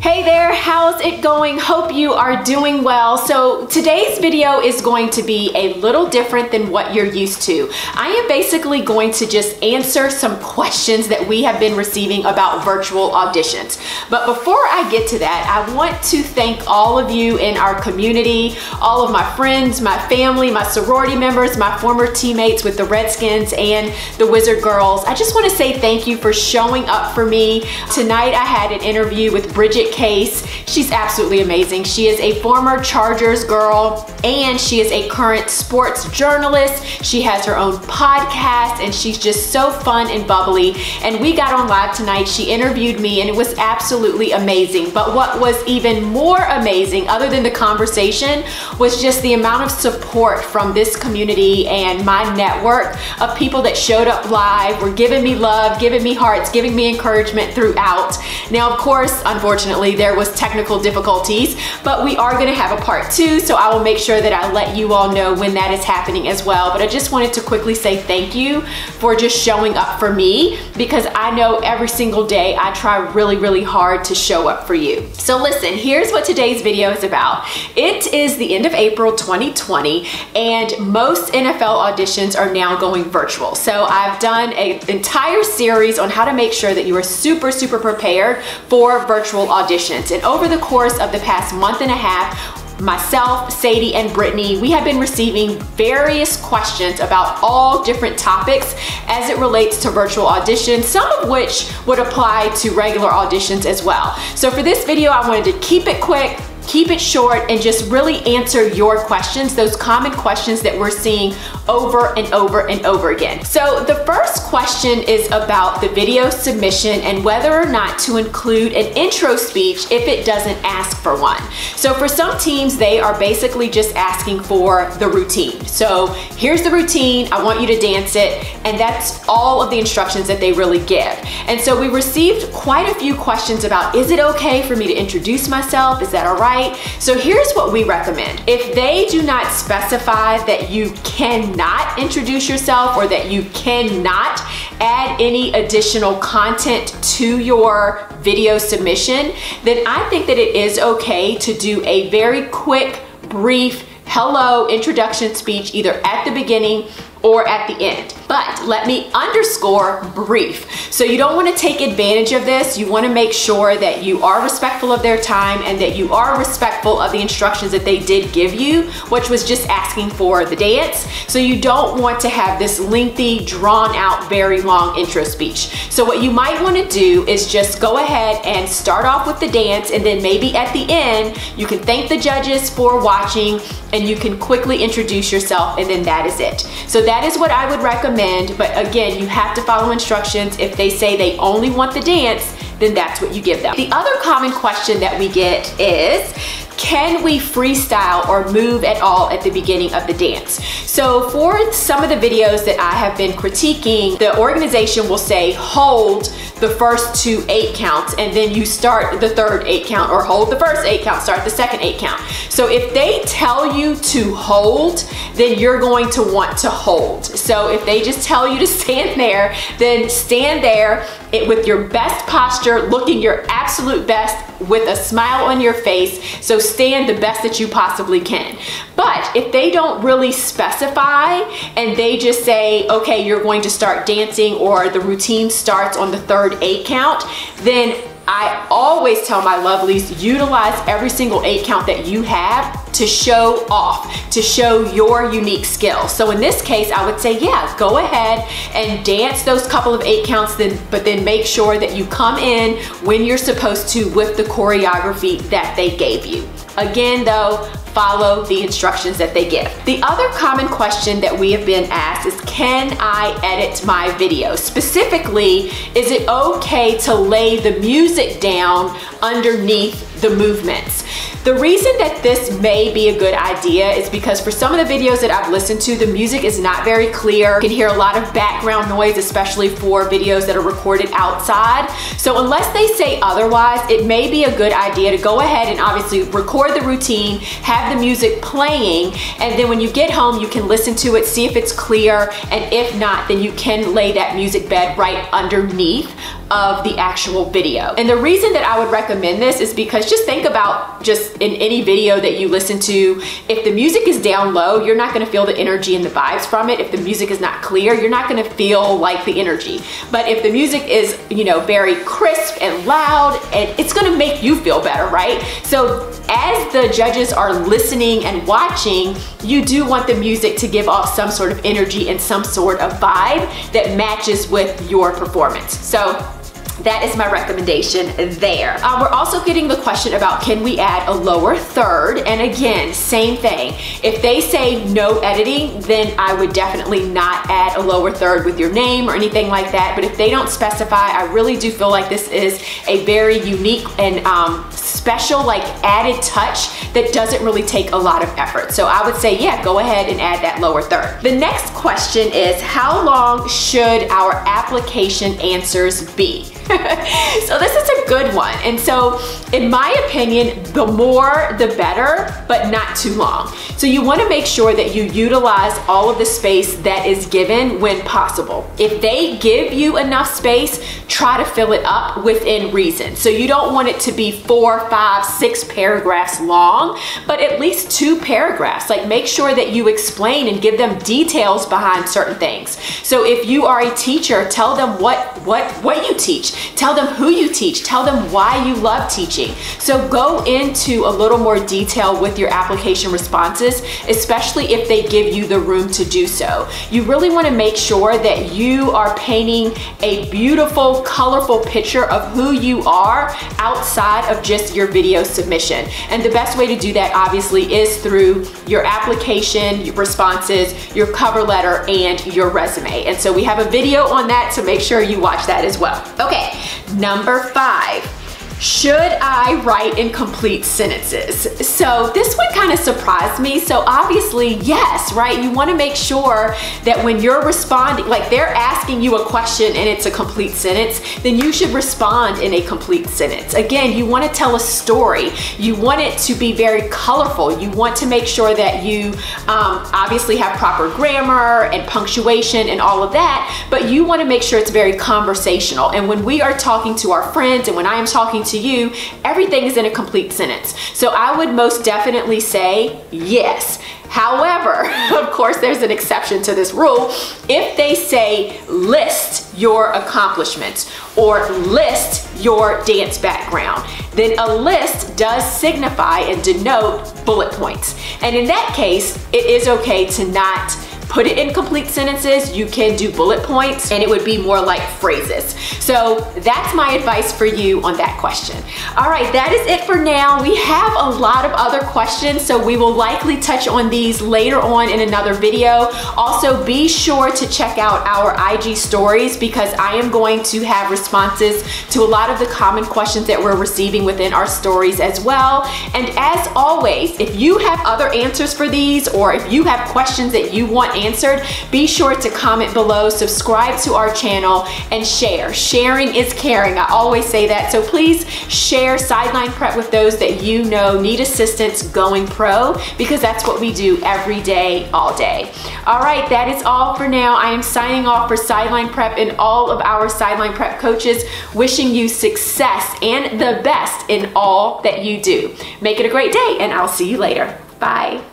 Hey there, how's it going? Hope you are doing well. So today's video is going to be a little different than what you're used to. I am basically going to just answer some questions that we have been receiving about virtual auditions. But before I get to that, I want to thank all of you in our community, all of my friends, my family, my sorority members, my former teammates with the Redskins and the Wizard Girls. I just want to say thank you for showing up for me. Tonight I had an interview with Bridget Case. She's absolutely amazing. She is a former Chargers girl and she is a current sports journalist. She has her own podcast and she's just so fun and bubbly. And we got on live tonight. She interviewed me and it was absolutely amazing. But what was even more amazing, other than the conversation, was just the amount of support from this community and my network of people that showed up live, were giving me love, giving me hearts, giving me encouragement throughout. Now, of course, unfortunately, there was technical difficulties, but we are gonna have a part 2, so I will make sure that I let you all know when that is happening as well. But I just wanted to quickly say thank you for just showing up for me, because I know every single day I try really, really hard to show up for you. So listen, here's what today's video is about. It is the end of April 2020, and most NFL auditions are now going virtual. So I've done an entire series on how to make sure that you are super, super prepared for virtual auditions. And over the course of the past month and a half, myself, Sadie, and Brittany, we have been receiving various questions about all different topics as it relates to virtual auditions, some of which would apply to regular auditions as well. So for this video, I wanted to keep it quick, keep it short, and just really answer your questions, those common questions that we're seeing over and over and over again. So the first question is about the video submission and whether or not to include an intro speech if it doesn't ask for one. So for some teams, they are basically just asking for the routine. So here's the routine, I want you to dance it, and that's all of the instructions that they really give. And so we received quite a few questions about, is it okay for me to introduce myself? Is that all right? So here's what we recommend. If they do not specify that you cannot introduce yourself or that you cannot add any additional content to your video submission, then I think that it is okay to do a very quick, brief, hello introduction speech either at the beginning or at the end. But let me underscore brief. So you don't want to take advantage of this. You want to make sure that you are respectful of their time and that you are respectful of the instructions that they did give you, which was just asking for the dance. So you don't want to have this lengthy, drawn out, very long intro speech. So what you might want to do is just go ahead and start off with the dance, and then maybe at the end, you can thank the judges for watching and you can quickly introduce yourself, and then that is it. So that is what I would recommend, but again, you have to follow instructions. If they say they only want the dance, then that's what you give them. The other common question that we get is, can we freestyle or move at all at the beginning of the dance? So for some of the videos that I have been critiquing, the organization will say hold the first 2 8 counts and then you start the third 8 count, or hold the first 8 count, start the second 8 count. So if they tell you to hold, then you're going to want to hold. So if they just tell you to stand there, then stand there with your best posture, looking your absolute best with a smile on your face. So stand the best that you possibly can. But if they don't really specify and they just say, okay, you're going to start dancing, or the routine starts on the third 8 count, then I always tell my lovelies, utilize every single 8 count that you have to show off, to show your unique skill. So in this case, I would say, yeah, go ahead and dance those couple of 8 counts, but then make sure that you come in when you're supposed to with the choreography that they gave you. Again though, follow the instructions that they give. The other common question that we have been asked is, can I edit my video? Specifically, is it okay to lay the music down underneath the movements? The reason that this may be a good idea is because for some of the videos that I've listened to, the music is not very clear. You can hear a lot of background noise, especially for videos that are recorded outside. So unless they say otherwise, it may be a good idea to go ahead and obviously record the routine, have the music playing, and then when you get home, you can listen to it, see if it's clear, and if not, then you can lay that music bed right underneath of the actual video. And the reason that I would recommend this is because just think about just in any video that you listen to, if the music is down low, you're not gonna feel the energy and the vibes from it. If the music is not clear, you're not gonna feel like the energy. But if the music is, you know, very crisp and loud, and it's gonna make you feel better, right? So as the judges are listening and watching, you do want the music to give off some sort of energy and some sort of vibe that matches with your performance. So that is my recommendation there. We're also getting the question about, can we add a lower third? And again, same thing. If they say no editing, then I would definitely not add a lower third with your name or anything like that. But if they don't specify, I really do feel like this is a very unique and special, like added touch that doesn't really take a lot of effort. So I would say, yeah, go ahead and add that lower third. The next question is, how long should our application answers be? So this is a good one. And so in my opinion, the more the better, but not too long. So you want to make sure that you utilize all of the space that is given when possible. If they give you enough space, try to fill it up within reason. So you don't want it to be 4, 5, 6 paragraphs long, but at least 2 paragraphs. Like make sure that you explain and give them details behind certain things. So if you are a teacher, tell them what you teach. Tell them who you teach. Tell them why you love teaching. So go into a little more detail with your application responses, especially if they give you the room to do so. You really want to make sure that you are painting a beautiful, colorful picture of who you are outside of just your video submission. And the best way to do that obviously is through your application, your responses, your cover letter, and your resume. And so we have a video on that, so make sure you watch that as well. Okay. Number 5. Should I write in complete sentences? So this one kind of surprised me. So obviously, yes, right? You want to make sure that when you're responding, like they're asking you a question and it's a complete sentence, then you should respond in a complete sentence. Again, you want to tell a story. You want it to be very colorful. You want to make sure that you obviously have proper grammar and punctuation and all of that, but you want to make sure it's very conversational. And when we are talking to our friends and when I am talking to you, everything is in a complete sentence. So I would most definitely say yes. However, of course, there's an exception to this rule. If they say list your accomplishments or list your dance background, then a list does signify and denote bullet points. And in that case, it is okay to not put it in complete sentences. You can do bullet points and it would be more like phrases. So that's my advice for you on that question. All right, that is it for now. We have a lot of other questions, so we will likely touch on these later on in another video. Also, be sure to check out our IG stories because I am going to have responses to a lot of the common questions that we're receiving within our stories as well. And as always, if you have other answers for these or if you have questions that you want answered, be sure to comment below, subscribe to our channel, and share. Sharing is caring. I always say that. So please share Sideline Prep with those that you know need assistance going pro, because that's what we do every day, all day. All right, that is all for now. I am signing off for Sideline Prep and all of our Sideline Prep coaches, wishing you success and the best in all that you do. Make it a great day, and I'll see you later. Bye.